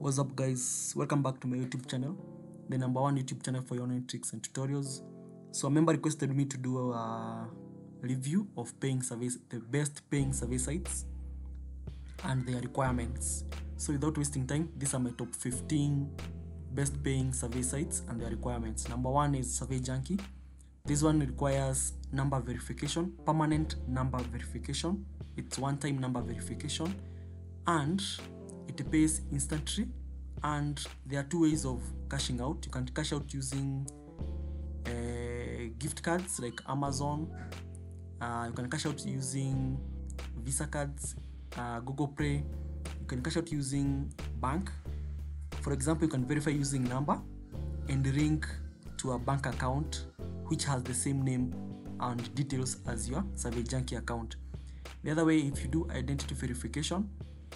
What's up, guys? Welcome back to my YouTube channel, the #1 YouTube channel for your online tricks and tutorials. So a member requested me to do a review of paying surveys, the best paying survey sites and their requirements. So without wasting time, these are my top 15 best paying survey sites and their requirements. #1 is Survey Junkie. This one requires number verification, permanent number verification. It's one-time number verification, and it pays instantly. And there are two ways of cashing out. You can cash out using gift cards like Amazon. You can cash out using Visa cards, GoProduct. You can cash out using bank. For example, you can verify using number and link to a bank account which has the same name and details as your Survey Junkie account. The other way, if you do identity verification,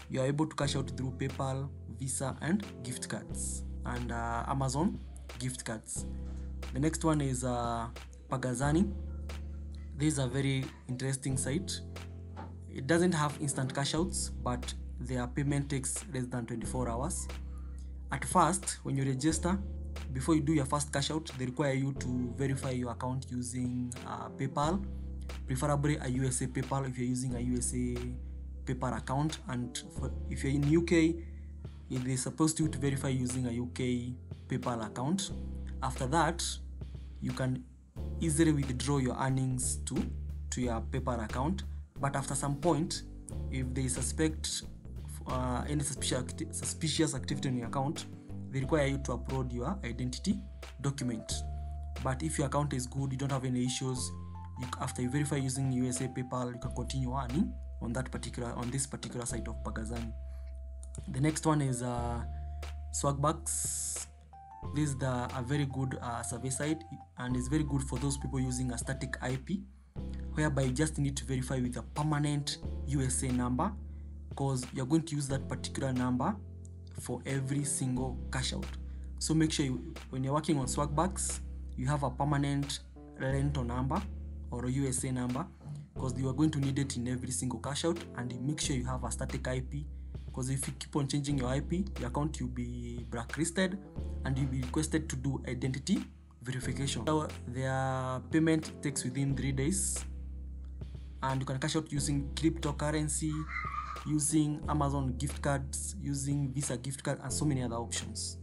you are able to cash out through PayPal, Visa, and gift cards, and Amazon gift cards. The next one is Pakazani. This is a very interesting site. It doesn't have instant cash outs, but their payment takes less than 24 hours. At first, when you register, before you do your first cash out, they require you to verify your account using PayPal, preferably a USA PayPal if you're using a USA PayPal account, and if you're in UK, they're supposed to verify using a UK PayPal account. After that, you can easily withdraw your earnings to your PayPal account. But after some point, if they suspect any suspicious activity on your account, they require you to upload your identity document. But if your account is good, you don't have any issues, after you verify using USA PayPal, you can continue earning on this particular site of Pakazani. The next one is Swagbucks. This is a very good survey site, and it's very good for those people using a static IP, whereby you just need to verify with a permanent USA number, because you're going to use that particular number for every single cash out. So make sure when you're working on Swagbucks, you have a permanent rental number or a USA number, because you are going to need it in every single cash out. And you make sure you have a static IP, because if you keep on changing your IP, your account will be blacklisted and you'll be requested to do identity verification. So their payment takes within 3 days, and you can cash out using cryptocurrency, using Amazon gift cards, using Visa gift card, and so many other options.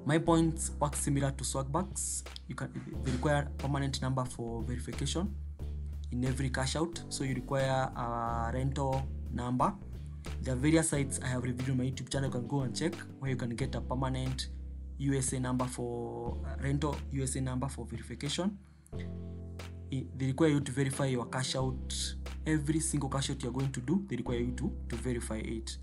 MyPoints works similar to Swagbucks. They require permanent number for verification in every cash out, so you require a rental number. There are various sites I have reviewed on my YouTube channel. You can go and check where you can get a permanent USA number for rental USA number for verification. They require you to verify your cash out. Every single cash out you're going to do, they require you to verify it.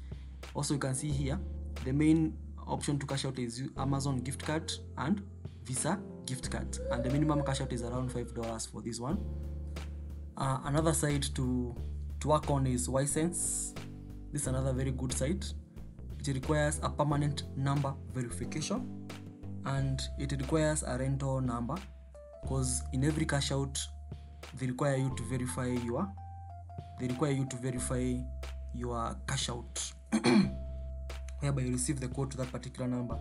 Also, you can see here the main option to cash out is Amazon gift card and Visa gift card, and the minimum cash out is around $5 for this one. Another site to work on is WhySense. This is another very good site. It requires a permanent number verification, and it requires a rental number, because in every cash out they require you to verify your cash out whereby you receive the code to that particular number.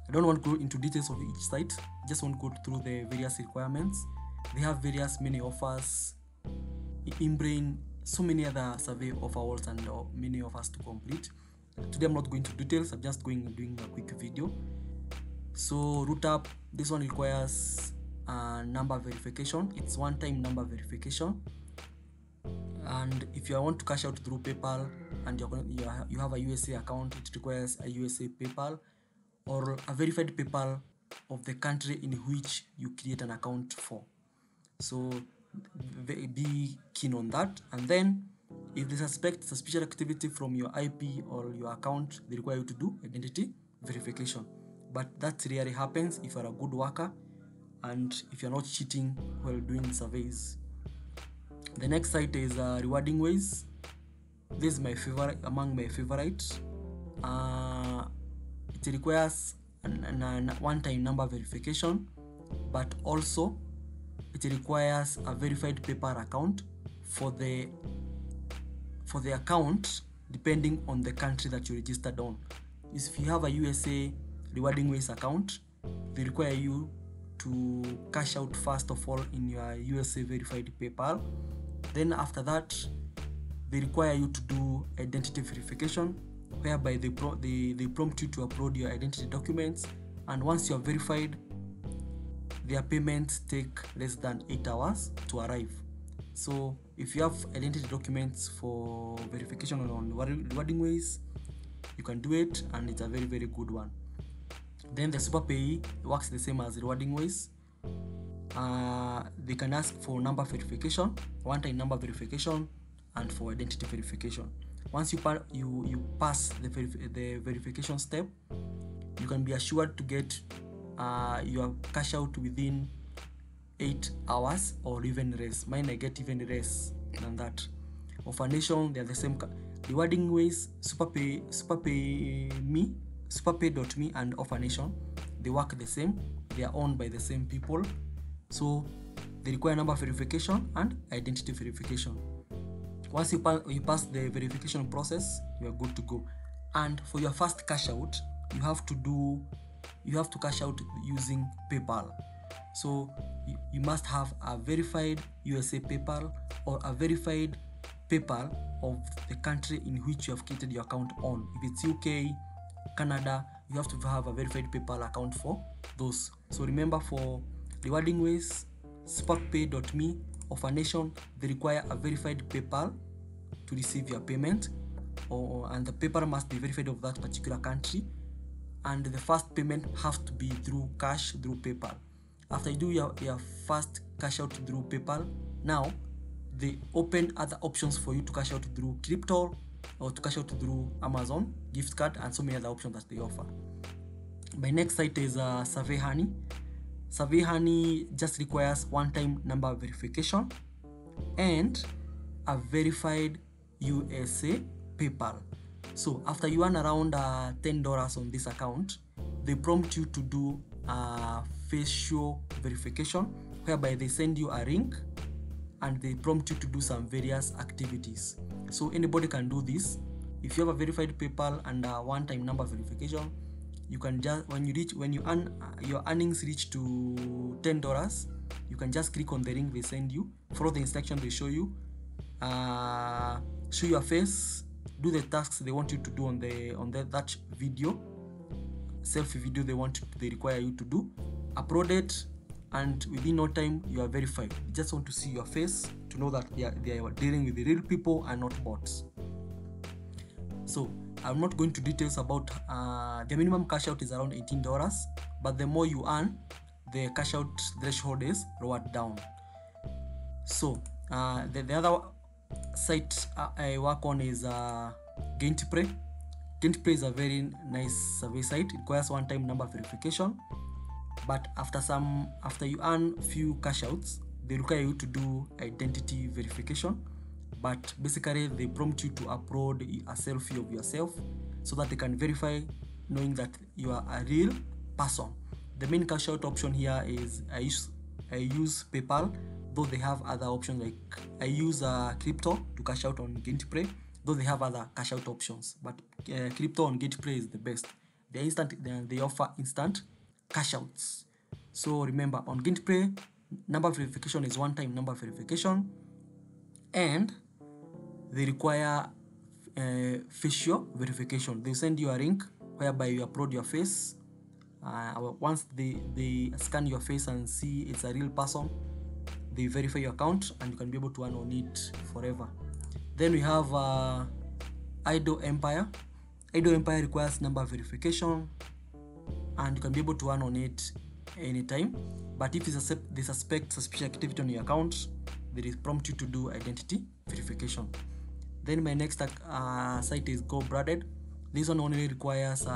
I don't want to go into details of each site, just want to go through the various requirements. They have many offers, InBrain, so many other survey offers, and many offers to complete. Today I'm not going into details, I'm just doing a quick video. So Rootup, this one requires number verification. It's one-time number verification, and if you want to cash out through PayPal and you have a USA account, it requires a USA PayPal or a verified PayPal of the country in which you create an account for. So be keen on that. And then if they suspect suspicious activity from your IP or your account, they require you to do identity verification. But that rarely happens if you're a good worker and if you're not cheating while doing surveys. The next site is Rewarding Ways. This is my favorite among my favorites. It requires a one-time number verification, but also it requires a verified PayPal account for the account depending on the country that you registered on. If you have a USA Rewarding Ways account, they require you to cash out first of all in your USA verified PayPal. Then after that, they require you to do identity verification, whereby they prompt you to upload your identity documents, and once you are verified, their payments take less than 8 hours to arrive. So if you have identity documents for verification on Rewarding Ways, you can do it, and it's a very, very good one. Then the Superpay works the same as Rewarding Ways. They can ask for number verification, one-time number verification, and for identity verification. Once you pass the verification step, you can be assured to get your cash out within 8 hours or even less. Mine I get even less than that. Informational, they are the same. Rewarding Ways, Superpay.me and informational, they work the same. They are owned by the same people, so they require number verification and identity verification. Once you pass the verification process, you are good to go. And for your first cash out, you have to cash out using PayPal. So you must have a verified USA PayPal or a verified PayPal of the country in which you have created your account on. If it's UK, Canada, you have to have a verified PayPal account for those. So remember, for Rewarding Ways, Superpay.me, of a nation, they require a verified PayPal to receive your payment, and the PayPal must be verified of that particular country, and the first payment has to be through cash through PayPal. After you do your first cash out through PayPal, now they open other options for you to cash out through crypto or to cash out through Amazon gift card and so many other options that they offer. My next site is Survey Honey. Survey Honey just requires one-time number verification and a verified USA PayPal. So after you earn around $10 on this account, they prompt you to do a facial verification, whereby they send you a link and they prompt you to do some various activities. So anybody can do this. If you have a verified PayPal and a one-time number verification, you can just, when you earn your earnings reach to $10, you can just click on the link they send you, follow the instruction they show you, show your face, do the tasks they want you to do on that video, selfie video they require you to do, upload it, and within no time you are verified. You just want to see your face to know that they are dealing with the real people and not bots. So I'm not going to details about the minimum cash out is around $18, but the more you earn, the cash out threshold is lowered down. So the other site I work on is GametoPlay. GametoPlay is a very nice survey site. It requires one-time number verification, but after you earn few cash outs, they require you to do identity verification. But basically they prompt you to upload a selfie of yourself so that they can verify, knowing that you are a real person. The main cash out option here is I use PayPal, though they have other options, like I use crypto to cash out on GametoPlay, though they have other cash out options, but crypto on GametoPlay is the best. They offer instant cash outs. So remember, on GametoPlay, number verification is one-time number verification, and they require facial verification. They send you a link whereby you upload your face. Once they scan your face and see it's a real person, they verify your account and you can be able to earn on it forever. Then we have Idle Empire. Idle Empire requires number verification and you can be able to earn on it anytime. But if they suspect suspicious activity on your account, they prompt you to do identity verification. Then my next site is GoProduct. This one only requires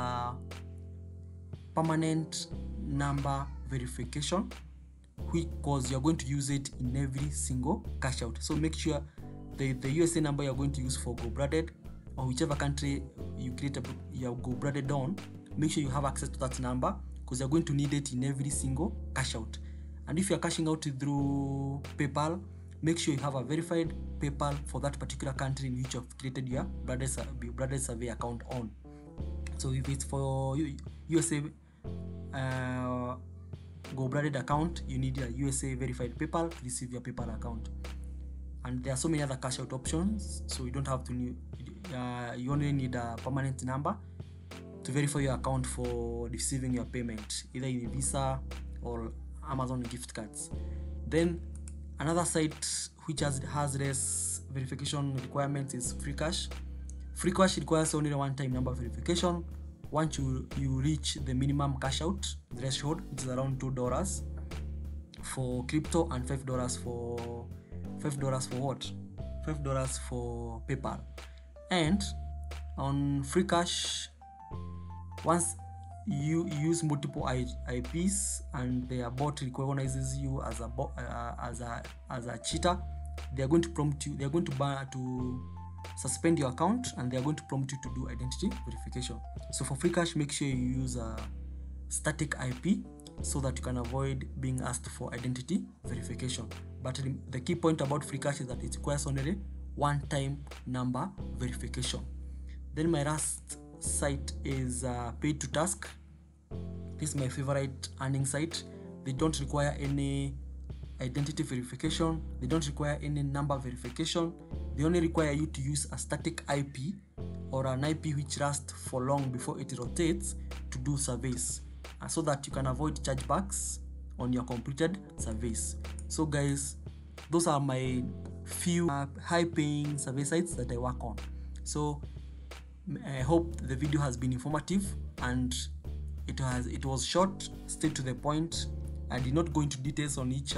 permanent number verification, because you're going to use it in every single cash out. So make sure the USA number you're going to use for GoProduct, or whichever country you create your GoProduct on, make sure you have access to that number, because you're going to need it in every single cash out. And if you're cashing out through PayPal, make sure you have a verified PayPal for that particular country in which you've created your branded survey account on. So if it's for USA Go branded account, you need a USA verified PayPal to receive your PayPal account. And there are so many other cash out options, so you don't have to you only need a permanent number to verify your account for receiving your payment, either in Visa or Amazon gift cards. Then another site which has less verification requirements is FreeCash. FreeCash requires only a one-time number verification. Once you reach the minimum cash out threshold, which is around $2 for crypto and $5 for what? $5 for PayPal. And on FreeCash, once you use multiple IPs and their bot recognizes you as a cheater, they are going to prompt you. They are going to suspend your account, and they are going to prompt you to do identity verification. So for FreeCash, make sure you use a static IP so that you can avoid being asked for identity verification. But the key point about FreeCash is that it requires only one-time number verification. Then my last site is PaidToTask. This is my favorite earning site. They don't require any identity verification. They don't require any number verification. They only require you to use a static IP or an IP which lasts for long before it rotates to do surveys, so that you can avoid chargebacks on your completed surveys. So guys, those are my few high-paying survey sites that I work on. So I hope the video has been informative, and it was short, straight to the point. I did not go into details on each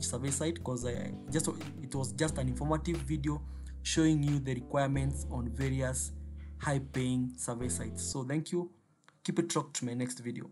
survey site because it was just an informative video showing you the requirements on various high-paying survey sites. So thank you. Keep it locked to my next video.